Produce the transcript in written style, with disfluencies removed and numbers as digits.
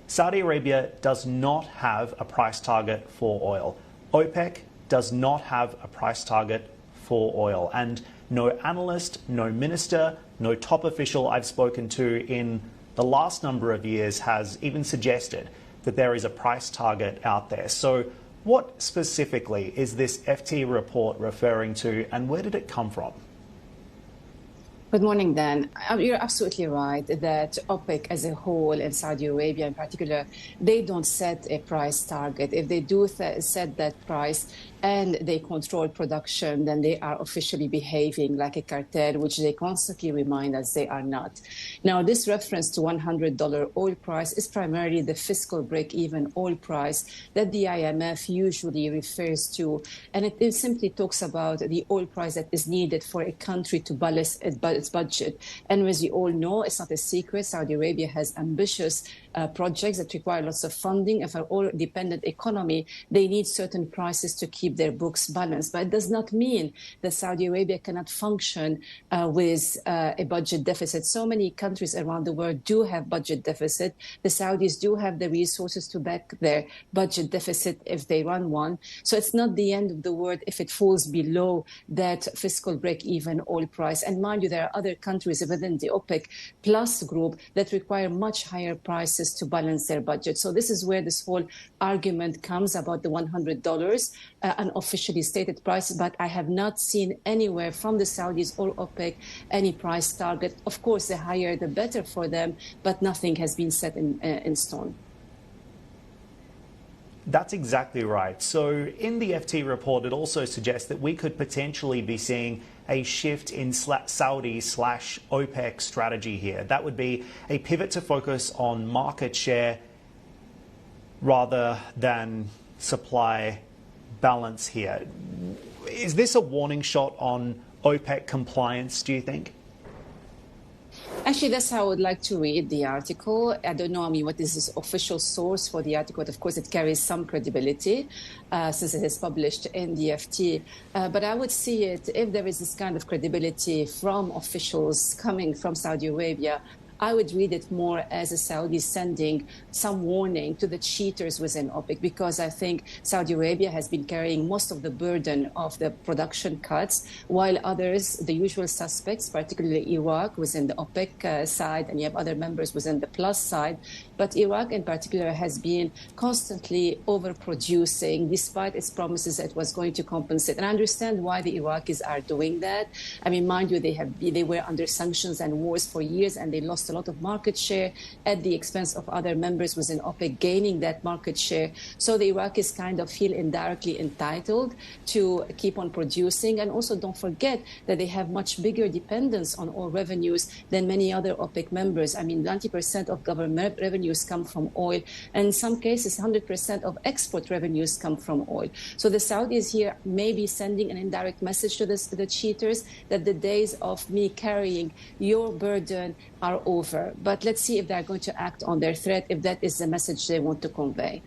Saudi Arabia does not have a price target for oil. OPEC does not have a price target for oil. And no analyst, no minister, no top official I've spoken to in the last number of years has even suggested that there is a price target out there. So what specifically is this FT report referring to, and where did it come from? Good morning, Dan. You're absolutely right that OPEC as a whole and Saudi Arabia in particular, they don't set a price target. If they do set that price and they control production, then they are officially behaving like a cartel, which they constantly remind us they are not. Now, this reference to $100 oil price is primarily the fiscal break-even oil price that the IMF usually refers to. And it simply talks about the oil price that is needed for a country to balance its budget. And as you all know, it's not a secret, Saudi Arabia has ambitious projects that require lots of funding. And for an oil-dependent economy, they need certain prices to keep their books balanced. But it does not mean that Saudi Arabia cannot function with a budget deficit. So many countries around the world do have budget deficit. The Saudis do have the resources to back their budget deficit if they run one. So it's not the end of the world if it falls below that fiscal break-even oil price. And mind you, there are other countries within the OPEC Plus group that require much higher prices to balance their budget. So this is where this whole argument comes about the $100, an officially stated price, but I have not seen anywhere from the Saudis or OPEC any price target. Of course, the higher the better for them, but nothing has been set in stone. That's exactly right. So in the FT report, it also suggests that we could potentially be seeing a shift in Saudi/OPEC strategy here. That would be a pivot to focus on market share rather than supply balance here. Is this a warning shot on OPEC compliance, do you think? Actually, that's how I would like to read the article. I don't know, what is this official source for the article? But of course, it carries some credibility since it is published in the FT. But I would see it, if there is this kind of credibility from officials coming from Saudi Arabia, I would read it more as a Saudi sending some warning to the cheaters within OPEC, because I think Saudi Arabia has been carrying most of the burden of the production cuts, while others, the usual suspects, particularly Iraq, within the OPEC side, and you have other members within the Plus side. But Iraq in particular has been constantly overproducing, despite its promises that it was going to compensate. And I understand why the Iraqis are doing that. Mind you, they were under sanctions and wars for years, and they lost a lot of market share at the expense of other members within OPEC gaining that market share. So the Iraqis kind of feel indirectly entitled to keep on producing. And also don't forget that they have much bigger dependence on oil revenues than many other OPEC members. 90% of government revenues come from oil, and in some cases 100% of export revenues come from oil. So the Saudis here may be sending an indirect message to the cheaters that the days of me carrying your burden are over. But let's see if they're going to act on their threat, if that is the message they want to convey.